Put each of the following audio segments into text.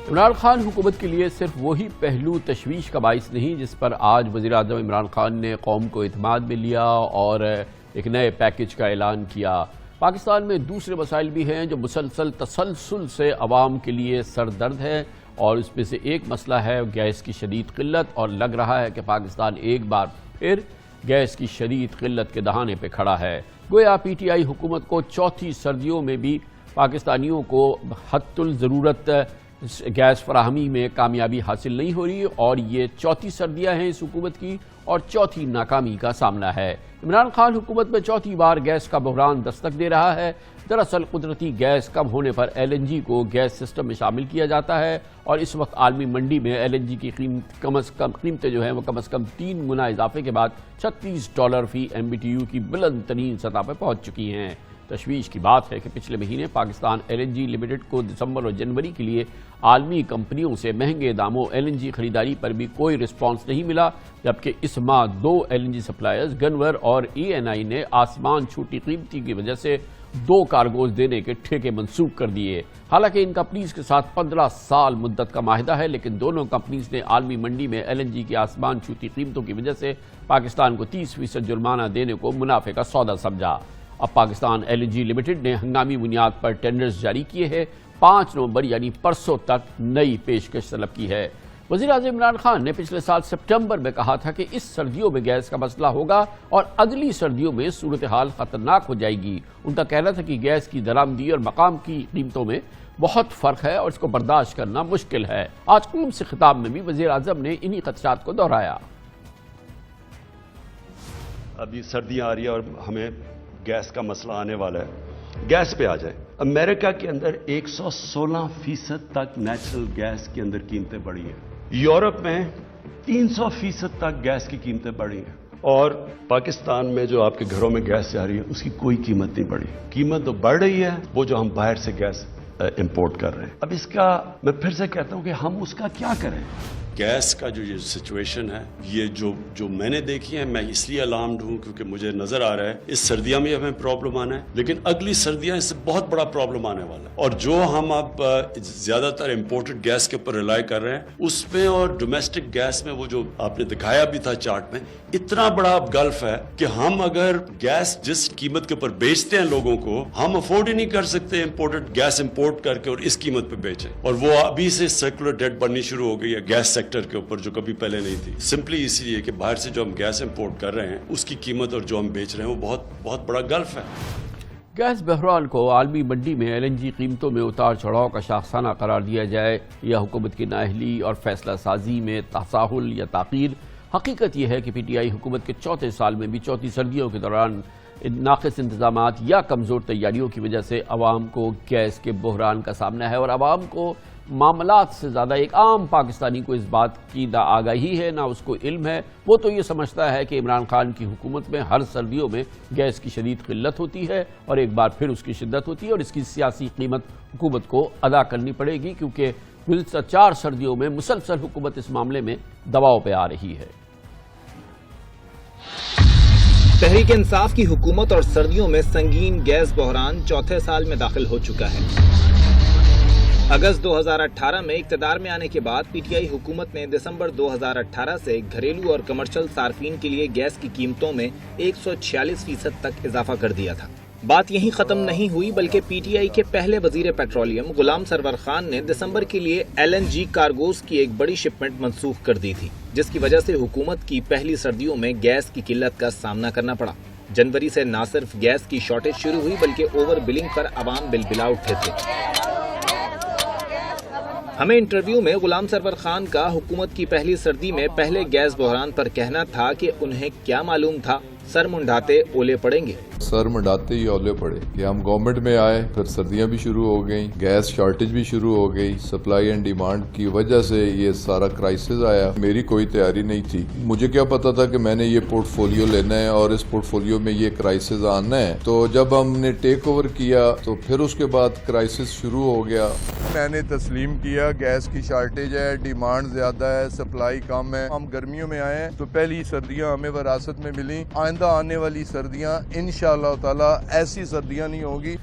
عمران خان حکومت کے لیے صرف وہی پہلو تشویش کا باعث نہیں جس پر آج وزیر اعظم عمران خان نے قوم کو اعتماد میں لیا اور ایک نئے پیکج کا اعلان کیا۔ پاکستان میں دوسرے مسائل بھی ہیں جو مسلسل تسلسل سے عوام کے لیے سر درد ہے، اور اس میں سے ایک مسئلہ ہے گیس کی شدید قلت، اور لگ رہا ہے کہ پاکستان ایک بار پھر گیس کی شدید قلت کے دہانے پہ کھڑا ہے۔ گویا پی ٹی آئی حکومت کو چوتھی سردیوں میں بھی پاکستانیوں کو حد الضرورت گیس فراہمی میں کامیابی حاصل نہیں ہو رہی، اور یہ چوتھی سردیاں ہیں اس حکومت کی اور چوتھی ناکامی کا سامنا ہے۔ عمران خان حکومت میں چوتھی بار گیس کا بحران دستک دے رہا ہے۔ دراصل قدرتی گیس کم ہونے پر ایل این جی کو گیس سسٹم میں شامل کیا جاتا ہے، اور اس وقت عالمی منڈی میں ایل این جی کی قیمتیں جو ہیں وہ کم از کم 3 گنا اضافے کے بعد $36 فی ایم بی ٹی یو کی بلند ترین سطح پر پہنچ چکی ہیں۔ تشویش کی بات ہے کہ پچھلے مہینے Pakistan L N G limited کو دسمبر اور جنوری کے لیے عالمی کمپنیوں سے مہنگے داموں ایل این جی خریداری پر بھی کوئی رسپانس نہیں ملا، جبکہ اس ماہ 2 L N G suppliers Gunvor اور ای این آئی نے آسمان چھوٹی قیمتی کی وجہ سے 2 کارگوز دینے کے ٹھیکے منسوخ کر دیے۔ حالانکہ ان کمپنیز کے ساتھ 15 سال مدت کا معاہدہ ہے، لیکن دونوں کمپنیز نے عالمی منڈی میں ایل این جی کی آسمان چھوٹی قیمتوں کی وجہ سے پاکستان کو 30% جرمانہ دینے کو منافع کا سودا سمجھا۔ اب Pakistan L N G limited نے ہنگامی بنیاد پر ٹینڈرز جاری کیے ہیں۔ 5 نومبر یعنی پرسوں تک نئی پیشکش طلب کی ہے۔ وزیر اعظم عمران خان نے پچھلے سال سپٹمبر میں کہا تھا کہ اس سردیوں میں گیس کا مسئلہ ہوگا اور اگلی سردیوں میں صورتحال خطرناک ہو جائے گی۔ ان کا کہنا تھا کہ گیس کی درآمدی اور مقام کی قیمتوں میں بہت فرق ہے اور اس کو برداشت کرنا مشکل ہے۔ آج قوم سے خطاب میں بھی وزیر اعظم نے انہی خدشات کو دہرایا۔ ابھی سردیاں آ رہی ہیں اور ہمیں گیس کا مسئلہ آنے والا ہے۔ گیس پہ آ جائیں۔ امریکہ کے اندر 116% تک نیچرل گیس کے اندر قیمتیں بڑھی ہیں۔ یورپ میں 300% تک گیس کی قیمتیں بڑھی ہیں، اور پاکستان میں جو آپ کے گھروں میں گیس جا رہی ہے اس کی کوئی قیمت نہیں بڑھی۔ قیمت تو بڑھ رہی ہے وہ جو ہم باہر سے گیس امپورٹ کر رہے ہیں۔ اب اس کا میں پھر سے کہتا ہوں کہ ہم اس کا کیا کریں؟ گیس کا جو یہ سچویشن ہے، یہ جو میں نے دیکھی ہے، میں اس لیے الارمڈ ہوں کیونکہ مجھے نظر آ رہا ہے اس سردیاں میں ہمیں پرابلم آنا ہے، لیکن اگلی سردیاں اس سے بہت بڑا پرابلم آنے والا ہے۔ اور جو ہم اب زیادہ تر امپورٹڈ گیس کے اوپر ریلائی کر رہے ہیں اس میں، اور ڈومیسٹک گیس میں وہ جو آپ نے دکھایا بھی تھا چارٹ میں، اتنا بڑا گلف ہے کہ ہم اگر گیس جس قیمت کے اوپر بیچتے ہیں لوگوں کو، ہم افورڈ ہی نہیں کر سکتے امپورٹڈ گیس امپورٹ کر کے اور اس قیمت پہ بیچیں۔ اور وہ ابھی سے سرکولر ڈیٹ بننی شروع ہو گئی ہے گیس سیکٹر کے اوپر، جو کبھی پہلے نہیں تھی، سمپلی اس لیے کہ باہر سے جو ہم گیس امپورٹ کر رہے ہیں اس کی قیمت اور جو ہم بیچ رہے ہیں وہ بہت بڑا گلف ہے۔ گیس بحران کو عالمی منڈی میں ایل این جی قیمتوں میں اتار چڑھاؤ کا شاخسانہ قرار دیا جائے یا حکومت کی نااہلی اور فیصلہ سازی میں تساہل یا تاخیر، حقیقت یہ ہے کہ پی ٹی آئی حکومت کے چوتھے سال میں بھی چوتھی سردیوں کے دوران ناقص انتظامات یا کمزور تیاریوں کی وجہ سے عوام کو گیس کے بحران کا سامنا ہے، اور عوام کو معاملات سے زیادہ ایک عام پاکستانی کو اس بات کی نہ آگاہی ہے نہ اس کو علم ہے۔ وہ تو یہ سمجھتا ہے کہ عمران خان کی حکومت میں ہر سردیوں میں گیس کی شدید قلت ہوتی ہے اور ایک بار پھر اس کی شدت ہوتی ہے، اور اس کی سیاسی قیمت حکومت کو ادا کرنی پڑے گی، کیونکہ گزشتہ 4 سردیوں میں مسلسل حکومت اس معاملے میں دباؤ پہ آ رہی ہے۔ تحریک انصاف کی حکومت اور سردیوں میں سنگین گیس بحران چوتھے سال میں داخل ہو چکا ہے۔ اگست 2018 میں اقتدار میں آنے کے بعد پی ٹی آئی حکومت نے دسمبر 2018 سے گھریلو اور کمرشل صارفین کے لیے گیس کی قیمتوں میں 146% تک اضافہ کر دیا تھا۔ بات یہیں ختم نہیں ہوئی، بلکہ پی ٹی آئی کے پہلے وزیر پیٹرولیم غلام سرور خان نے دسمبر کے لیے ایل این جی کارگوز کی ایک بڑی شپمنٹ منسوخ کر دی تھی، جس کی وجہ سے حکومت کی پہلی سردیوں میں گیس کی قلت کا سامنا کرنا پڑا۔ جنوری سے نہ صرف گیس کی شارٹیج شروع ہوئی بلکہ اوور بلنگ پر عوام بلبلا اٹھے تھے۔ ہمیں انٹرویو میں غلام سرور خان کا حکومت کی پہلی سردی میں پہلے گیس بحران پر کہنا تھا کہ انہیں کیا معلوم تھا سر منڈاتے اولے پڑیں گے۔ سر منڈاتے ہی اولے پڑے کہ ہم گورنمنٹ میں آئے، پھر سردیاں بھی شروع ہو گئیں، گیس شارٹیج بھی شروع ہو گئی، سپلائی اینڈ ڈیمانڈ کی وجہ سے یہ سارا کرائسس آیا۔ میری کوئی تیاری نہیں تھی، مجھے کیا پتا تھا کہ میں نے یہ پورٹ فولیو لینا ہے اور اس پورٹ فولیو میں یہ کرائسس آنا ہے۔ تو جب ہم نے ٹیک اوور کیا تو پھر اس کے بعد کرائسس شروع ہو گیا۔ میں نے تسلیم کیا گیس کی شارٹیج ہے، ڈیمانڈ زیادہ ہے، سپلائی کم ہے۔ ہم گرمیوں میں آئے ہیں تو پہلی سردیاں ہمیں وراثت میں ملی، آئندہ آنے والی سردیاں انشاءاللہ تعالی ایسی سردیاں نہیں ہوگی۔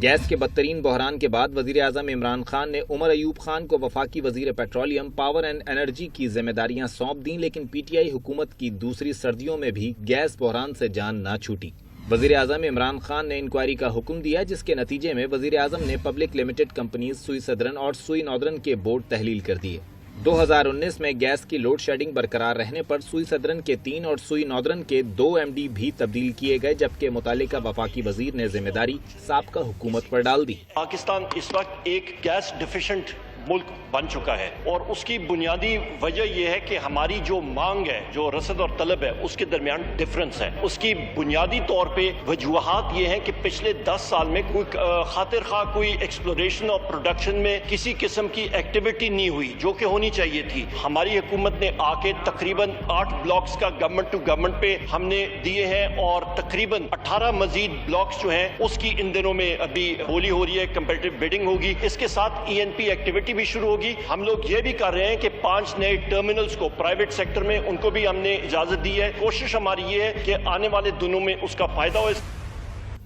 گیس کے بدترین بحران کے بعد وزیر اعظم عمران خان نے عمر ایوب خان کو وفاقی وزیر پیٹرولیم، پاور اینڈ انرجی کی ذمہ داریاں سونپ دیں، لیکن پی ٹی آئی حکومت کی دوسری سردیوں میں بھی گیس بحران سے جان نہ چھوٹی۔ وزیر اعظم عمران خان نے انکوائری کا حکم دیا، جس کے نتیجے میں وزیر اعظم نے پبلک لمیٹڈ کمپنیز سوئی سدرن اور سوئی ناردرن کے بورڈ تحلیل کر دیے۔ 2019 میں گیس کی لوڈ شیڈنگ برقرار رہنے پر سوئی سدرن کے 3 اور سوئی ناردرن کے 2 MD بھی تبدیل کیے گئے، جبکہ متعلقہ وفاقی وزیر نے ذمہ داری سابقہ حکومت پر ڈال دی۔ پاکستان اس وقت ایک گیس ڈیفیشنٹ ملک بن چکا ہے، اور اس کی بنیادی وجہ یہ ہے کہ ہماری جو مانگ ہے، جو رسد اور طلب ہے، اس کے درمیان ڈفرنس ہے۔ اس کی بنیادی طور پہ وجوہات یہ ہیں کہ پچھلے 10 سال میں کوئی خاطر خواہ کوئی ایکسپلوریشن اور پروڈکشن میں کسی قسم کی ایکٹیویٹی نہیں ہوئی جو کہ ہونی چاہیے تھی۔ ہماری حکومت نے آ کے تقریباً 8 بلاکس کا گورنمنٹ ٹو گورنمنٹ پہ ہم نے دیے ہیں، اور تقریباً 18 مزید بلاکس جو ہیں اس کی ان دنوں میں ابھی بولی ہو رہی ہے، کمپیٹیو بیڈنگ ہوگی۔ اس کے ساتھ ENP ایکٹیویٹی بھی شروع ہوگی۔ ہم لوگ یہ بھی کر رہے ہیں کہ 5 نئے ٹرمینلز کو پرائیویٹ سیکٹر میں ان کو بھی ہم نے اجازت دی ہے۔ کوشش ہماری یہ ہے کہ آنے والے دنوں میں اس کا فائدہ ہو۔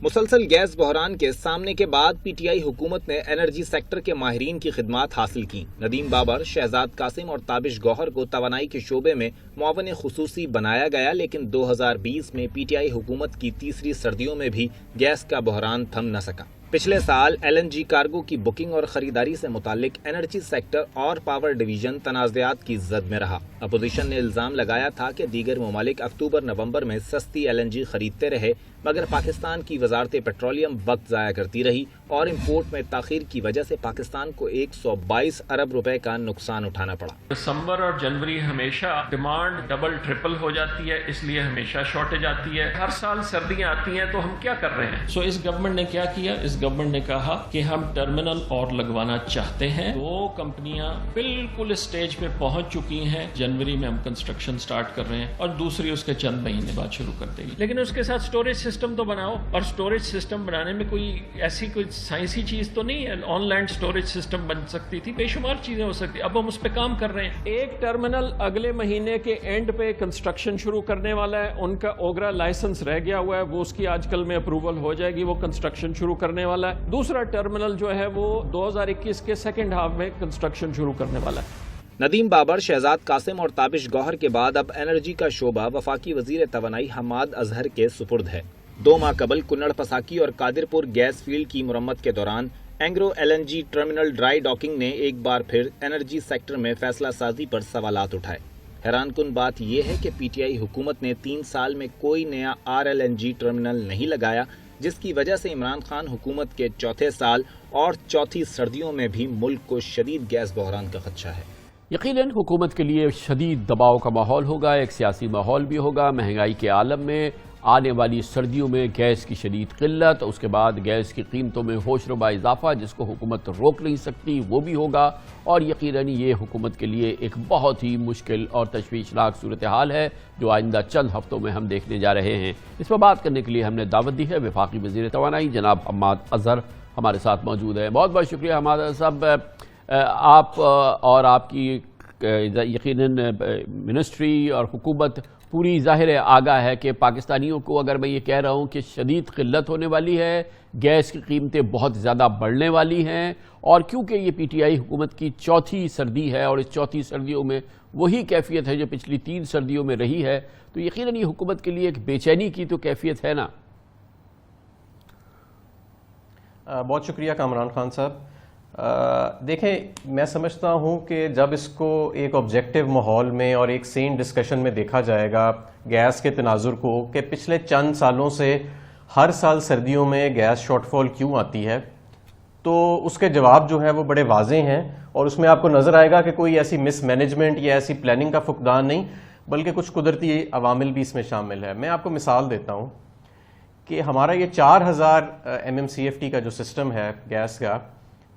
مسلسل گیس بحران کے سامنے کے بعد پی ٹی آئی حکومت نے انرجی سیکٹر کے ماہرین کی خدمات حاصل کی۔ ندیم بابر، شہزاد قاسم اور تابش گوہر کو توانائی کے شعبے میں معاون خصوصی بنایا گیا، لیکن 2020 میں پی ٹی آئی حکومت کی تیسری سردیوں میں بھی گیس کا بحران تھم نہ سکا۔ پچھلے سال LNG کارگو کی بکنگ اور خریداری سے متعلق انرجی سیکٹر اور پاور ڈویژن تنازعات کی زد میں رہا۔ اپوزیشن نے الزام لگایا تھا کہ دیگر ممالک اکتوبر نومبر میں سستی LNG خریدتے رہے، مگر پاکستان کی وزارت پیٹرولیم وقت ضائع کرتی رہی اور امپورٹ میں تاخیر کی وجہ سے پاکستان کو 122 ارب روپے کا نقصان اٹھانا پڑا۔ دسمبر اور جنوری ہمیشہ ڈیمانڈ ڈبل ٹرپل ہو جاتی ہے، اس لیے ہمیشہ شارٹیج آتی ہے۔ ہر سال سردیاں آتی ہیں تو ہم کیا کر رہے ہیں؟ اس گورنمنٹ نے کیا کیا؟ اس گورنمنٹ نے کہا کہ ہم ٹرمینل اور لگوانا چاہتے ہیں۔ 2 کمپنیاں بالکل اسٹیج پہ پہنچ چکی ہیں، جنوری میں ہم کنسٹرکشن سٹارٹ کر رہے ہیں اور دوسری اس کے چند مہینے بعد شروع کر دے گی۔ لیکن اس کے ساتھ سٹوریج سسٹم تو بناؤ، اور سٹوریج سسٹم بنانے میں کوئی ایسی کوئی سائنسی چیز تو نہیں ہے۔ آن لائن سٹوریج سسٹم بن سکتی تھی، بے شمار چیزیں ہو سکتی، اب ہم اس پہ کام کر رہے ہیں۔ ایک ٹرمینل اگلے مہینے کے اینڈ پہ کنسٹرکشن شروع کرنے والا ہے، ان کا اوگرا لائسنس رہ گیا ہوا ہے، وہ اس کی آج کل میں اپروول ہو جائے گی، وہ کنسٹرکشن شروع کرنے والا ہے۔ دوسرا ٹرمینل جو ہے وہ 2021 کے سیکنڈ ہاف میں کنسٹرکشن شروع کرنے والا ہے۔ ندیم بابر، شہزاد قاسم اور تابش گوہر کے بعد اب انرجی کا شعبہ وفاقی وزیر توانائی حماد اظہر کے سپرد ہے۔ 2 ماہ قبل کنڑ پساکی اور قادر پور گیس فیلڈ کی مرمت کے دوران Engro LNG terminal dry docking نے ایک بار پھر انرجی سیکٹر میں فیصلہ سازی پر سوالات اٹھائے۔ حیران کن بات یہ ہے کہ پی ٹی آئی حکومت نے 3 سال میں کوئی نیا RLNG ٹرمینل نہیں لگایا، جس کی وجہ سے عمران خان حکومت کے چوتھے سال اور چوتھی سردیوں میں بھی ملک کو شدید گیس بحران کا خدشہ ہے۔ یقیناً حکومت کے لیے شدید دباؤ کا ماحول ہوگا، ایک سیاسی ماحول بھی ہوگا۔ مہنگائی کے عالم میں آنے والی سردیوں میں گیس کی شدید قلت، اس کے بعد گیس کی قیمتوں میں ہوش ربا اضافہ جس کو حکومت روک نہیں سکتی، وہ بھی ہوگا، اور یقیناً یہ حکومت کے لیے ایک بہت ہی مشکل اور تشویشناک صورتحال ہے جو آئندہ چند ہفتوں میں ہم دیکھنے جا رہے ہیں۔ اس پر بات کرنے کے لیے ہم نے دعوت دی ہے وفاقی وزیر توانائی جناب حماد اظہر ہمارے ساتھ موجود ہے۔ بہت بہت شکریہ حماد صاحب، آپ اور آپ کی یقیناً منسٹری اور حکومت پوری ظاہر آگاہ ہے کہ پاکستانیوں کو اگر میں یہ کہہ رہا ہوں کہ شدید قلت ہونے والی ہے، گیس کی قیمتیں بہت زیادہ بڑھنے والی ہیں، اور کیونکہ یہ پی ٹی آئی حکومت کی چوتھی سردی ہے اور اس چوتھی سردیوں میں وہی کیفیت ہے جو پچھلی 3 سردیوں میں رہی ہے، تو یقیناً یہ حکومت کے لیے ایک بے چینی کی تو کیفیت ہے نا۔ بہت شکریہ کامران خان صاحب۔ دیکھیں، میں سمجھتا ہوں کہ جب اس کو ایک آبجیکٹیو ماحول میں اور ایک سین ڈسکشن میں دیکھا جائے گا گیس کے تناظر کو کہ پچھلے چند سالوں سے ہر سال سردیوں میں گیس شارٹ فال کیوں آتی ہے، تو اس کے جواب جو ہیں وہ بڑے واضح ہیں، اور اس میں آپ کو نظر آئے گا کہ کوئی ایسی مس مینجمنٹ یا ایسی پلاننگ کا فقدان نہیں، بلکہ کچھ قدرتی عوامل بھی اس میں شامل ہے۔ میں آپ کو مثال دیتا ہوں کہ ہمارا یہ 4000 MMCFT کا جو سسٹم ہے گیس کا،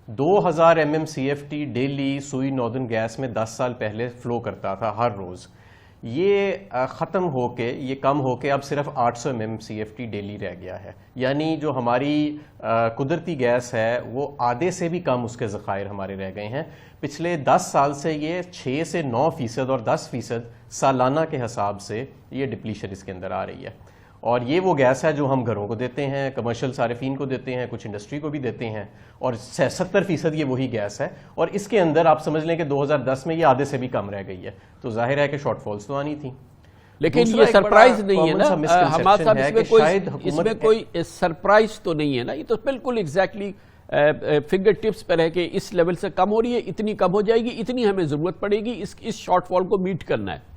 2000 MMCFT ڈیلی سوئی ناردرن گیس میں 10 سال پہلے فلو کرتا تھا ہر روز۔ یہ ختم ہو کے، یہ کم ہو کے اب صرف 800 MMCFT ڈیلی رہ گیا ہے، یعنی جو ہماری قدرتی گیس ہے وہ آدھے سے بھی کم اس کے ذخائر ہمارے رہ گئے ہیں۔ پچھلے 10 سال سے یہ 6 سے 9% اور 10% سالانہ کے حساب سے یہ ڈپلیشن اس کے اندر آ رہی ہے، اور یہ وہ گیس ہے جو ہم گھروں کو دیتے ہیں, کمرشل صارفین کو دیتے ہیں, کچھ انڈسٹری کو بھی دیتے ہیں, اور 70% یہ وہی گیس ہے. اور اس کے اندر آپ سمجھ لیں کہ 2010 میں یہ آدھے سے بھی کم رہ گئی ہے. تو ظاہر ہے کہ شارٹ فالز تو آنی تھی. لیکن یہ سرپرائز نہیں ہے نا حماد صاحب, اس میں کوئی سرپرائز تو نہیں ہے نا, یہ تو بالکل ایگزیکٹلی فنگر ٹپس پر ہے کہ اس لیول سے کم ہو رہی ہے, اتنی کم ہو جائے گی, اتنی ہمیں ضرورت پڑے گی, اس شارٹ فال کو میٹ کرنا ہے.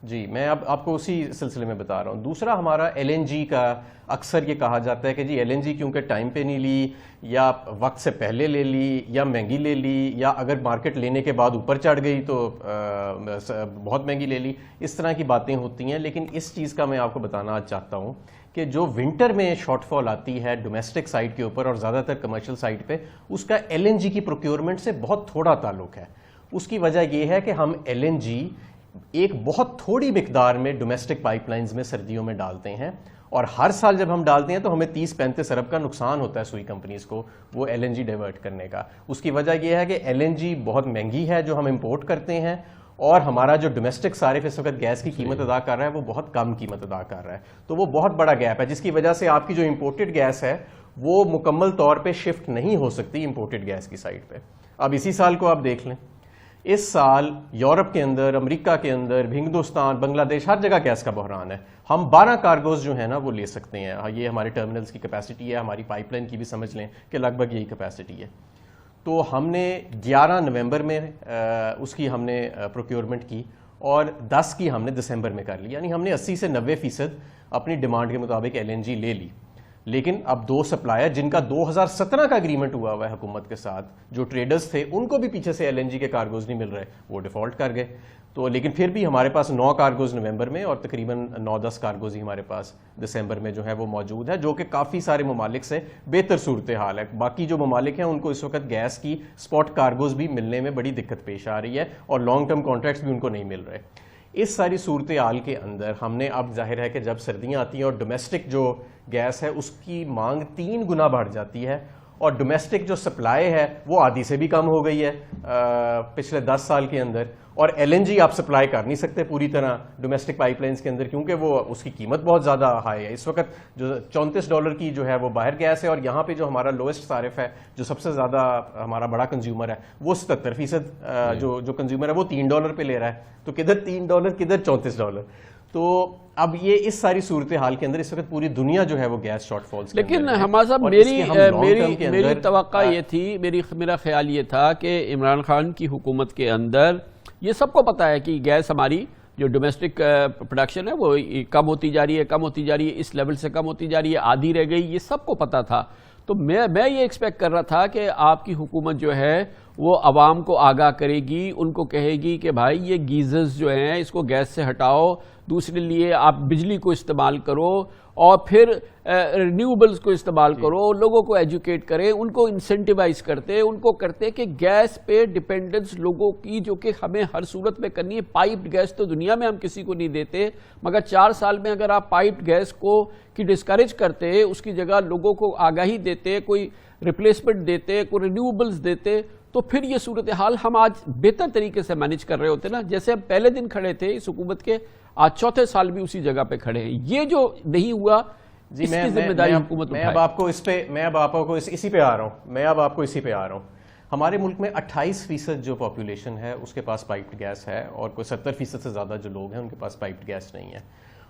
جی میں اب آپ کو اسی سلسلے میں بتا رہا ہوں. دوسرا ہمارا ایل این جی کا اکثر یہ کہا جاتا ہے کہ جی ایل این جی کیونکہ ٹائم پہ نہیں لی, یا وقت سے پہلے لے لی, یا مہنگی لے لی, یا اگر مارکیٹ لینے کے بعد اوپر چڑھ گئی تو بہت مہنگی لے لی, اس طرح کی باتیں ہوتی ہیں. لیکن اس چیز کا میں آپ کو بتانا چاہتا ہوں کہ جو ونٹر میں شارٹ فال آتی ہے ڈومیسٹک سائٹ کے اوپر اور زیادہ تر کمرشل سائٹ پہ, اس کا ایل این جی کی پروکیورمنٹ سے بہت تھوڑا تعلق ہے. اس کی وجہ یہ ہے کہ ہم ایل این جی ایک بہت تھوڑی مقدار میں ڈومیسٹک پائپ لائنز میں سردیوں میں ڈالتے ہیں, اور ہر سال جب ہم ڈالتے ہیں تو ہمیں 30-35 ارب کا نقصان ہوتا ہے سوئی کمپنیز کو وہ ایل این جی ڈائیورٹ کرنے کا. اس کی وجہ یہ ہے کہ ایل این جی بہت مہنگی ہے جو ہم امپورٹ کرتے ہیں, اور ہمارا جو ڈومیسٹک صارف اس وقت گیس کی قیمت ادا کر رہا ہے وہ بہت کم قیمت ادا کر رہا ہے. تو وہ بہت بڑا گیپ ہے, جس کی وجہ سے آپ کی جو امپورٹڈ گیس ہے وہ مکمل طور پہ شفٹ نہیں ہو سکتی امپورٹڈ گیس کی سائٹ پہ. اب اسی سال کو آپ دیکھ لیں, اس سال یورپ کے اندر, امریکہ کے اندر, ہندوستان, بنگلہ دیش, ہر جگہ گیس کا بحران ہے. ہم 12 کارگوز جو ہیں نا وہ لے سکتے ہیں, یہ ہمارے ٹرمینلز کی کیپیسٹی ہے, ہماری پائپ لائن کی بھی سمجھ لیں کہ لگ بھگ یہی کیپیسٹی ہے. تو ہم نے 11 نومبر میں اس کی ہم نے پروکیورمنٹ کی, اور 10 کی ہم نے دسمبر میں کر لی. یعنی ہم نے 80 سے 90% اپنی ڈیمانڈ کے مطابق ایل این جی لے لی. لیکن اب 2 سپلائر جن کا 2017 کا اگریمنٹ ہوا ہوا ہے حکومت کے ساتھ, جو ٹریڈرز تھے, ان کو بھی پیچھے سے ایل این جی کے کارگوز نہیں مل رہے, وہ ڈیفالٹ کر گئے. تو لیکن پھر بھی ہمارے پاس 9 کارگوز نومبر میں اور تقریباً 9-10 کارگوز ہی ہمارے پاس دسمبر میں جو ہے وہ موجود ہے, جو کہ کافی سارے ممالک سے بہتر صورتحال ہے. باقی جو ممالک ہیں ان کو اس وقت گیس کی اسپاٹ کارگوز بھی ملنے میں بڑی دقت پیش آ رہی ہے, اور لانگ ٹرم کانٹریکٹس بھی ان کو نہیں مل رہے. اس ساری صورتحال کے اندر ہم نے اب ظاہر ہے کہ جب سردیاں آتی ہیں اور ڈومیسٹک جو گیس ہے اس کی مانگ 3 گنا بڑھ جاتی ہے, اور ڈومیسٹک جو سپلائی ہے وہ آدھی سے بھی کم ہو گئی ہے پچھلے 10 سال کے اندر, اور ایل این جی آپ سپلائی کر نہیں سکتے پوری طرح ڈومیسٹک پائپ لائنز کے اندر, کیونکہ وہ اس کی قیمت بہت زیادہ ہائی ہے. اس وقت جو $34 کی جو ہے وہ باہر گیس ہے, اور یہاں پہ جو ہمارا لوئسٹ صارف ہے, جو سب سے زیادہ ہمارا بڑا کنزیومر ہے, وہ 77% جو کنزیومر ہے وہ $3 پہ لے رہا ہے. تو کدھر $3 کدھر $34. تو اب یہ اس ساری صورتحال کے اندر اس وقت پوری دنیا جو ہے وہ گیس شارٹ فالز. لیکن حماد صاحب میری توقع یہ تھی, میرا خیال یہ تھا کہ عمران خان کی حکومت کے اندر یہ سب کو پتا ہے کہ گیس ہماری جو ڈومیسٹک پروڈکشن ہے وہ کم ہوتی جا رہی ہے, اس لیول سے کم ہوتی جا رہی ہے, آدھی رہ گئی, یہ سب کو پتا تھا. تو میں یہ ایکسپیکٹ کر رہا تھا کہ آپ کی حکومت جو ہے وہ عوام کو آگاہ کرے گی, ان کو کہے گی کہ بھائی یہ گیزرز جو ہیں اس کو گیس سے ہٹاؤ, دوسرے لیے آپ بجلی کو استعمال کرو, اور پھر رینیوبلز کو استعمال کرو, لوگوں کو ایجوکیٹ کریں, ان کو انسینٹیوائز کرتے, ان کو کرتے کہ گیس پہ ڈیپینڈنس لوگوں کی جو کہ ہمیں ہر صورت میں کرنی ہے. پائپڈ گیس تو دنیا میں ہم کسی کو نہیں دیتے, مگر 4 سال میں اگر آپ پائپڈ گیس کو کی ڈسکریج کرتے, اس کی جگہ لوگوں کو آگاہی دیتے, کوئی ریپلیسمنٹ دیتے, کوئی رینیوبلز دیتے, تو پھر یہ صورتحال ہم آج بہتر طریقے سے مینیج کر رہے ہوتے نا. جیسے ہم پہلے دن کھڑے تھے اس حکومت کے, آج 4تھے سال بھی اسی جگہ پہ کھڑے ہیں. یہ جو نہیں ہوا, اس کی ذمہ داری حکومت اٹھائے. میں اب آپ کو اسی پہ آ رہا ہوں. ہمارے ملک میں 28% جو پاپولیشن ہے اس کے پاس پائپڈ گیس ہے, اور کوئی 70% سے زیادہ جو لوگ ہیں ان کے پاس پائپڈ گیس نہیں ہے.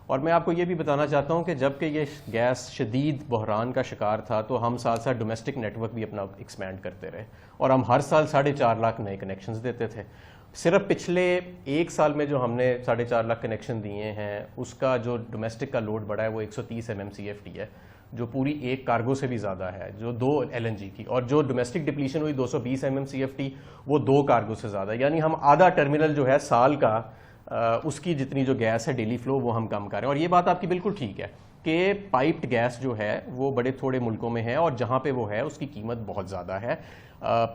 اور میں آپ کو یہ بھی بتانا چاہتا ہوں کہ جب کہ یہ گیس شدید بحران کا شکار تھا تو ہم ساتھ ساتھ ڈومیسٹک نیٹ ورک بھی اپنا ایکسپینڈ کرتے رہے, اور ہم ہر سال 4.5 لاکھ نئے کنیکشنز دیتے تھے. صرف پچھلے 1 سال میں جو ہم نے 4.5 لاکھ کنیکشن دیے ہیں, اس کا جو ڈومیسٹک کا لوڈ بڑھا ہے وہ 130 MMCFD ہے, جو پوری 1 کارگو سے بھی زیادہ ہے, جو 2 LNG کی, اور جو ڈومیسٹک ڈپلیشن ہوئی 220 MMCFD وہ 2 کارگو سے زیادہ. یعنی ہم آدھا ٹرمینل جو ہے سال کا اس کی جتنی جو گیس ہے ڈیلی فلو وہ ہم کم کر رہے ہیں. اور یہ بات آپ کی بالکل ٹھیک ہے کہ پائپڈ گیس جو ہے وہ بڑے تھوڑے ملکوں میں ہے, اور جہاں پہ وہ ہے اس کی قیمت بہت زیادہ ہے.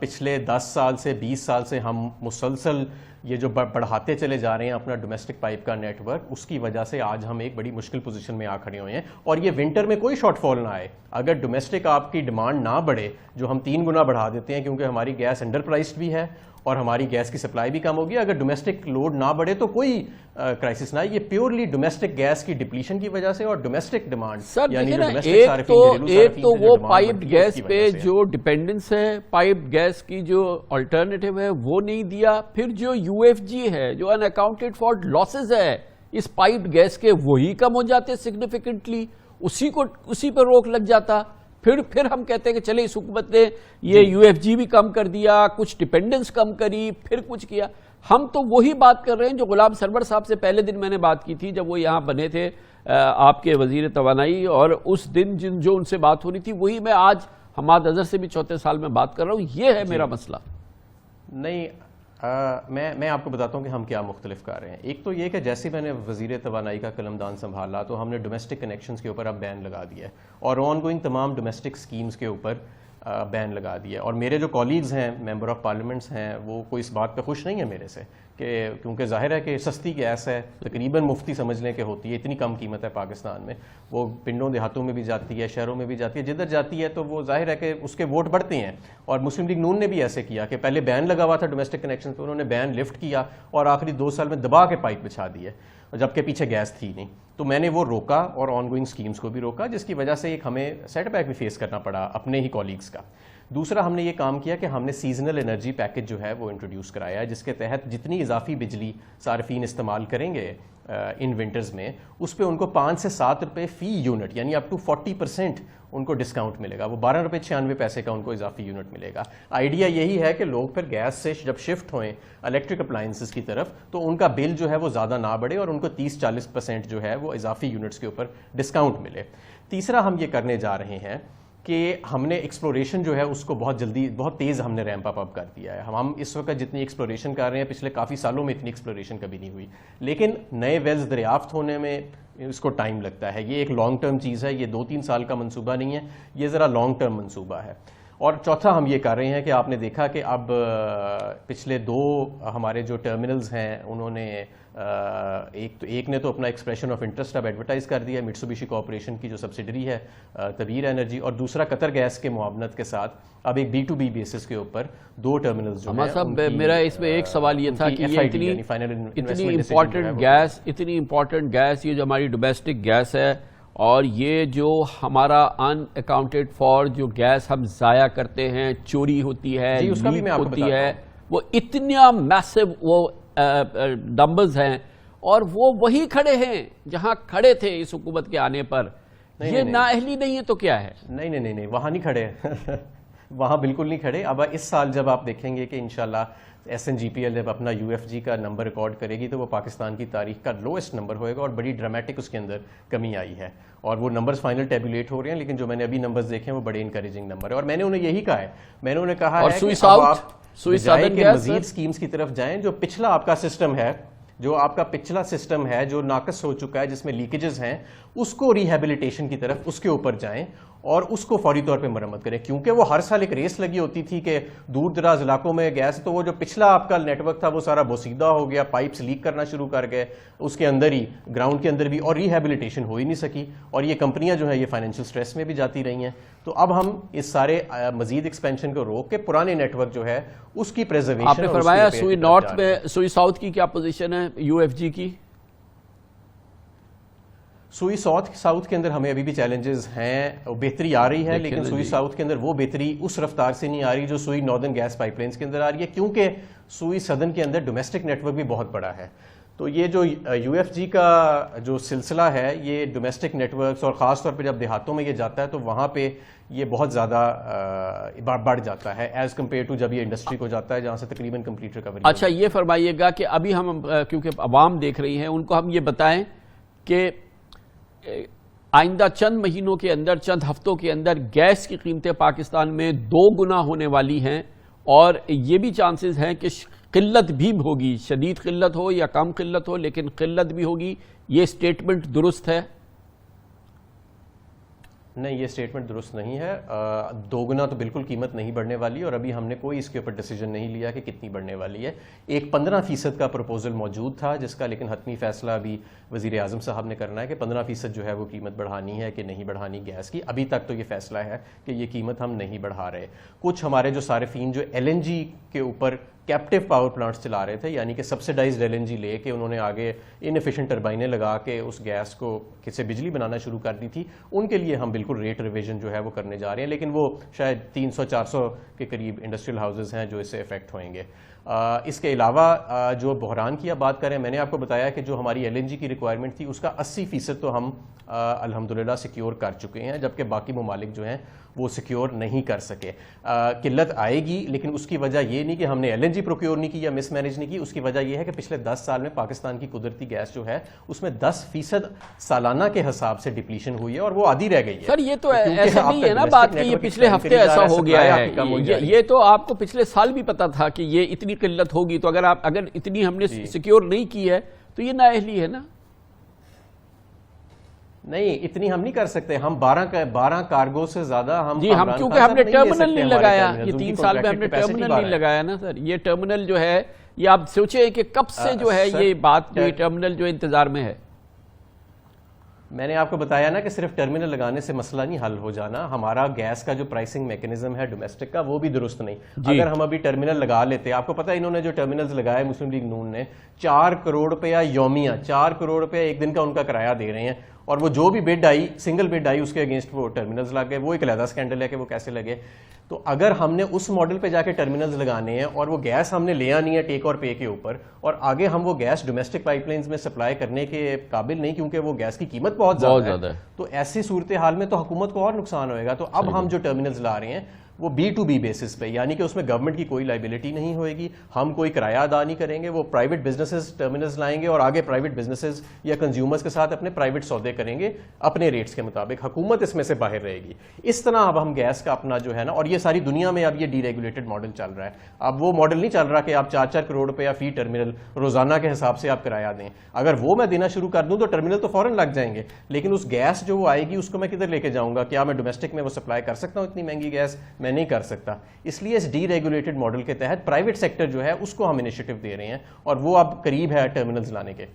پچھلے 10 سال سے 20 سال سے ہم مسلسل یہ جو بڑھاتے چلے جا رہے ہیں اپنا ڈومیسٹک پائپ کا نیٹ ورک, اس کی وجہ سے آج ہم ایک بڑی مشکل پوزیشن میں آ کھڑے ہوئے ہیں. اور یہ ونٹر میں کوئی شارٹ فال نہ آئے, اگر ڈومیسٹک آپ کی ڈیمانڈ نہ بڑھے, جو ہم 3 گنا بڑھا دیتے ہیں کیونکہ ہماری گیس انڈر پرائسڈ بھی ہے اور ہماری گیس کی سپلائی بھی کم ہوگی, اگر ڈومیسٹک لوڈ نہ بڑھے تو کوئی کرائسس نہ ہے. یہ پیورلی ڈومیسٹک گیس کی ڈپلیشن کی وجہ سے اور ڈومیسٹک ڈیمانڈ, سر ایک تو وہ پائپڈ گیس پہ جو ڈیپینڈنس ہے, پائپڈ گیس کی جو الٹرنیٹیو ہے وہ نہیں دیا, پھر جو یو ایف جی ہے جو ان اکاؤنٹڈ فار لاسز ہے اس پائپڈ گیس کے, وہی کم ہو جاتے سگنیفیکنٹلی, اسی پر روک لگ جاتا. پھر ہم کہتے ہیں کہ چلے اس حکومت نے یہ یو ایف جی بھی کم کر دیا, کچھ ڈیپینڈنس کم کری, پھر کچھ کیا. ہم تو وہی بات کر رہے ہیں جو غلام سرور صاحب سے پہلے دن میں نے بات کی تھی جب وہ یہاں بنے تھے آپ کے وزیر توانائی, اور اس دن جو ان سے بات ہونی تھی وہی میں آج حماد اظہر سے بھی 4 سال میں بات کر رہا ہوں. یہ ہے میرا مسئلہ. نہیں, میں آپ کو بتاتا ہوں کہ ہم کیا مختلف کر رہے ہیں. ایک تو یہ کہ جیسے میں نے وزیر توانائی کا قلمدان سنبھالا تو ہم نے ڈومیسٹک کنیکشنز کے اوپر اب بین لگا دیا ہے اور آن گوئنگ تمام ڈومیسٹک سکیمز کے اوپر بین لگا دیا. اور میرے جو کولیگز ہیں, ممبر آف پارلیمنٹس ہیں, وہ کوئی اس بات پہ خوش نہیں ہے میرے سے, کہ کیونکہ ظاہر ہے کہ سستی گیس ہے, تقریباً مفتی سمجھ لیں کہ ہوتی ہے, اتنی کم قیمت ہے پاکستان میں, وہ پنڈوں دیہاتوں میں بھی جاتی ہے, شہروں میں بھی جاتی ہے, جدھر جاتی ہے تو وہ ظاہر ہے کہ اس کے ووٹ بڑھتے ہیں. اور مسلم لیگ نون نے بھی ایسے کیا کہ پہلے بین لگا ہوا تھا ڈومیسٹک کنیکشن پہ, انہوں نے بین لفٹ کیا اور آخری 2 سال میں دبا کے پائپ بچھا دی ہے, جبکہ پیچھے گیس تھی نہیں. تو میں نے وہ روکا اور آن گوئنگ سکیمز کو بھی روکا, جس کی وجہ سے ایک ہمیں سیٹ بیک بھی فیس کرنا پڑا اپنے ہی کولیگز کا. دوسرا ہم نے یہ کام کیا کہ ہم نے سیزنل انرجی پیکج جو ہے وہ انٹروڈیوس کرایا ہے, جس کے تحت جتنی اضافی بجلی صارفین استعمال کریں گے ان ونٹرز میں, اس پہ ان کو 5 سے 7 روپے فی یونٹ, یعنی اپ ٹو 40% ان کو ڈسکاؤنٹ ملے گا. وہ 12 روپے 96 پیسے کا ان کو اضافی یونٹ ملے گا. آئیڈیا یہی ہے کہ لوگ پھر گیس سے جب شفٹ ہوئیں الیکٹرک اپلائنسز کی طرف تو ان کا بل جو ہے وہ زیادہ نہ بڑھے اور ان کو 30-40% جو ہے وہ اضافی یونٹس کے اوپر ڈسکاؤنٹ ملے. تیسرا ہم یہ کرنے جا رہے ہیں کہ ہم نے ایکسپلوریشن جو ہے اس کو بہت تیز ہم نے ریمپ اپ کر دیا ہے. ہم اس وقت جتنی ایکسپلوریشن کر رہے ہیں پچھلے کافی سالوں میں اتنی ایکسپلوریشن کبھی نہیں ہوئی, لیکن نئے ویلز دریافت ہونے میں اس کو ٹائم لگتا ہے. یہ ایک لانگ ٹرم چیز ہے, یہ 2-3 سال کا منصوبہ نہیں ہے, یہ ذرا لانگ ٹرم منصوبہ ہے. اور چوتھا ہم یہ کر رہے ہیں کہ آپ نے دیکھا کہ اب پچھلے 2 ہمارے جو ٹرمینلز ہیں انہوں نے ایک نے تو اپنا ایکسپریشن آف انٹرسٹ اب ایڈورٹائز کر دیا, میٹسوبیشی کارپوریشن کی جو سبسیڈری ہے تبیر انرجی, اور دوسرا قطر گیس کے معاونت کے ساتھ اب ایک B2B بیسس کے اوپر 2 ٹرمینلز جو ہیں. صاحب میرا اس میں ایک سوال یہ تھا کہ یہ اتنی امپورٹنٹ گیس یہ جو ہماری ڈومیسٹک گیس ہے, اور یہ جو ہمارا ان اکاؤنٹڈ فار جو گیس ہم ضائع کرتے ہیں, چوری ہوتی ہے, لیک ہوتی ہے, وہ اتنا میسو وہ نمبرز ہیں, اور وہ وہی کھڑے ہیں جہاں کھڑے تھے اس حکومت کے آنے پر. یہ نااہلی نہیں ہے تو کیا ہے؟ نہیں, وہاں نہیں کھڑے وہاں بالکل نہیں کھڑے. اب اس سال جب آپ دیکھیں گے کہ انشاءاللہ SNGPL جب اپنا UFG کا نمبر ریکارڈ کرے گی تو وہ پاکستان کی تاریخ کا لوئسٹ نمبر ہوئے گا, اور بڑی ڈرامیٹک اس کے اندر کمی آئی ہے, اور وہ نمبرز فائنل ٹیبولیٹ ہو رہے ہیں, لیکن جو میں نے ابھی نمبرز دیکھے ہیں وہ بڑے انکریجنگ نمبر ہے. اور میں نے انہیں یہی کہا ہے, میں نے انہیں کہا ہے کہ اب آپ مزید سکیمز کی طرف جائیں. جو پچھلا آپ کا سسٹم ہے, جو ناقص ہو چکا ہے, جس میں لیکیجز ہیں, اس کو ریہیبلیٹیشن کی طرف اس کے اوپر جائیں اور اس کو فوری طور پہ مرمت کریں. کیونکہ وہ ہر سال ایک ریس لگی ہوتی تھی کہ دور دراز علاقوں میں گیس, تو وہ جو پچھلا آپ کا نیٹ ورک تھا وہ سارا بوسیدہ ہو گیا, پائپس لیک کرنا شروع کر گئے اس کے اندر ہی, گراؤنڈ کے اندر بھی, اور ریہیبلیٹیشن ہو ہی نہیں سکی, اور یہ کمپنیاں جو ہیں یہ فائنینشیل سٹریس میں بھی جاتی رہی ہیں. تو اب ہم اس سارے مزید ایکسپینشن کو روک کے پرانے نیٹ ورک جو ہے اس کی پریزرویشن. آپ نے فرمایا سوئی نارتھ میں, سوئی ساؤتھ کی کیا پوزیشن ہے UFG کی؟ سوئی ساؤتھ کے اندر ہمیں ابھی بھی چیلنجز ہیں, بہتری آ رہی ہے, لیکن سوئی ساؤتھ کے اندر وہ بہتری اس رفتار سے نہیں آ رہی جو سوئی ناردرن گیس پائپ لائنز کے اندر آ رہی ہے, کیونکہ سوئی سدرن کے اندر ڈومیسٹک نیٹ ورک بھی بہت بڑا ہے. تو یہ جو UFG کا جو سلسلہ ہے یہ ڈومیسٹک نیٹ ورکس, اور خاص طور پہ جب دیہاتوں میں یہ جاتا ہے تو وہاں پہ یہ بہت زیادہ بڑھ جاتا ہے ایز کمپیئر ٹو جب یہ انڈسٹری کو جاتا ہے جہاں سے تقریباً کمپلیٹ ریکوری. اچھا یہ فرمائیے گا کہ ابھی ہم کیونکہ عوام دیکھ رہی ہیں, ان کو ہم یہ بتائیں کہ آئندہ چند مہینوں کے اندر, چند ہفتوں کے اندر گیس کی قیمتیں پاکستان میں 2 گنا ہونے والی ہیں, اور یہ بھی چانسز ہیں کہ قلت بھی ہوگی, شدید قلت ہو یا کم قلت ہو, لیکن قلت بھی ہوگی. یہ سٹیٹمنٹ درست ہے؟ نہیں، یہ سٹیٹمنٹ درست نہیں ہے. دوگنا تو بالکل قیمت نہیں بڑھنے والی، اور ابھی ہم نے کوئی اس کے اوپر ڈیسیجن نہیں لیا کہ کتنی بڑھنے والی ہے. ایک 15% کا پروپوزل موجود تھا جس کا لیکن حتمی فیصلہ ابھی وزیر اعظم صاحب نے کرنا ہے کہ 15% جو ہے وہ قیمت بڑھانی ہے کہ نہیں بڑھانی گیس کی. ابھی تک تو یہ فیصلہ ہے کہ یہ قیمت ہم نہیں بڑھا رہے. کچھ ہمارے جو صارفین جو LNG کے اوپر کیپٹیو پاور پلانٹس چلا رہے تھے، یعنی کہ سبسڈائزڈ LNG لے کے انہوں نے آگے انیفیشینٹ ٹربائنیں لگا کے اس گیس کو سے بجلی بنانا شروع کر دی تھی، ان کے لیے ہم بالکل ریٹ ریویژن جو ہے وہ کرنے جا رہے ہیں. لیکن وہ شاید 300-400 کے قریب انڈسٹریل ہاؤسز ہیں جو اس سے افیکٹ ہوئیں گے. اس کے علاوہ جو بحران کی آپ بات کریں، میں نے آپ کو بتایا کہ جو ہماری LNG کی ریکوائرمنٹ تھی اس کا 80% تو ہم الحمدللہ سیکیور کر چکے ہیں، جبکہ باقی ممالک جو ہیں وہ سیکیور نہیں کر سکے. قلت آئے گی، لیکن اس کی وجہ یہ نہیں کہ ہم نے LNG پروکیور نہیں کی یا مس مینیج نہیں کی. اس کی وجہ یہ ہے کہ پچھلے 10 سال میں پاکستان کی قدرتی گیس جو ہے اس میں 10% سالانہ کے حساب سے ڈپلیشن ہوئی ہے اور وہ آدھی رہ گئی ہے. سر یہ تو ایسا نہیں ہے نا بات کہ یہ پچھلے ہفتے ایسا ہو گیا ہے. یہ تو آپ کو پچھلے سال بھی پتا تھا کہ یہ اتنی قلت ہوگی، تو اگر اتنی ہم نے سیکیور نہیں کی ہے تو یہ نااہلی ہے نا. نہیں، اتنی ہم نہیں کر سکتے. ہم 12 کارگو سے زیادہ ہم کیونکہ ہم نے ٹرمینل نہیں لگایا. یہ 3 سال میں ہم نے ٹرمینل نہیں لگایا نا سر. یہ ٹرمینل جو ہے یہ آپ سوچیں کہ کب سے جو ہے یہ بات یہ ٹرمینل جو انتظار میں ہے. میں نے آپ کو بتایا نا کہ صرف ٹرمینل لگانے سے مسئلہ نہیں حل ہو جانا. ہمارا گیس کا جو پرائسنگ میکنزم ہے ڈومیسٹک کا وہ بھی درست نہیں. اگر ہم ابھی ٹرمینل لگا لیتے، آپ کو پتہ انہوں نے جو ٹرمینلز لگائے مسلم لیگ نون نے 4 کروڑ روپیہ یومیہ، 4 کروڑ روپیہ ایک دن کا ان کا کرایہ دے رہے ہیں، اور وہ جو بھی بڈ آئی سنگل بڈ آئی اس کے اگینسٹ وہ ٹرمینلز لگ گئے. وہ ایک علیحدہ سکینڈل ہے کہ وہ کیسے لگے. تو اگر ہم نے اس ماڈل پہ جا کے ٹرمینلز لگانے ہیں اور وہ گیس ہم نے لے آنی ہے ٹیک اور پے کے اوپر، اور آگے ہم وہ گیس ڈومیسٹک پائپ لائنز میں سپلائی کرنے کے قابل نہیں کیونکہ وہ گیس کی قیمت بہت زیادہ ہے، تو ایسی صورتحال میں تو حکومت کو اور نقصان ہوئے گا. تو اب ہم جو ٹرمینلز لا رہے ہیں وہ B2B بیسس پہ، یعنی کہ اس میں گورنمنٹ کی کوئی لائبلٹی نہیں ہوئے گی، ہم کوئی کرایہ ادا نہیں کریں گے. وہ پرائیویٹ بزنسز ٹرمینلز لائیں گے اور آگے پرائیویٹ بزنسز یا کنزیومرز کے ساتھ اپنے پرائیویٹ سودے کریں گے اپنے ریٹس کے مطابق. حکومت اس میں سے باہر رہے گی. اس طرح اب ہم گیس کا اپنا جو ہے نا، اور یہ ساری دنیا میں اب یہ ڈی ریگولیٹڈ ماڈل چل رہا ہے. اب وہ ماڈل نہیں چل رہا کہ آپ 4 کروڑ روپیہ فی ٹرمینل روزانہ کے حساب سے آپ کرایہ دیں. اگر وہ میں دینا شروع کر دوں تو ٹرمینل تو فوراً لگ جائیں گے، لیکن اس گیس جو وہ آئے گی اس کو میں کدھر لے کے جاؤں گا؟ کیا میں ڈومیسٹک میں وہ سپلائی کر سکتا ہوں؟ اتنی مہنگی گیس میں نہیں کر سکتا. اس لیے اس ڈی ریگولیٹڈ ماڈل کے تحت پرائیویٹ سیکٹر جو ہے اس کو ہم انیشیٹو دے رہے ہیں، اور وہ اب قریب ہے ٹرمینلز لانے کے.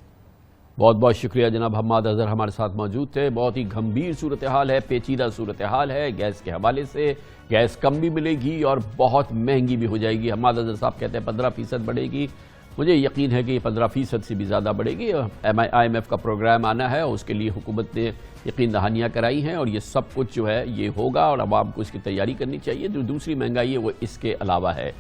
بہت بہت شکریہ جناب حماد اظہر ہمارے ساتھ موجود تھے. بہت ہی گھمبیر صورتحال ہے، پیچیدہ صورتحال ہے گیس کے حوالے سے. گیس کم بھی ملے گی اور بہت مہنگی بھی ہو جائے گی. حماد اظہر صاحب کہتے ہیں 15% بڑھے گی. مجھے یقین ہے کہ یہ 15% سے بھی زیادہ بڑھے گی. IMF کا پروگرام آنا ہے، اس کے لیے حکومت نے یقین دہانیاں کرائی ہیں، اور یہ سب کچھ جو ہے یہ ہوگا، اور عوام کو اس کی تیاری کرنی چاہیے. جو دوسری مہنگائی ہے وہ اس کے علاوہ ہے.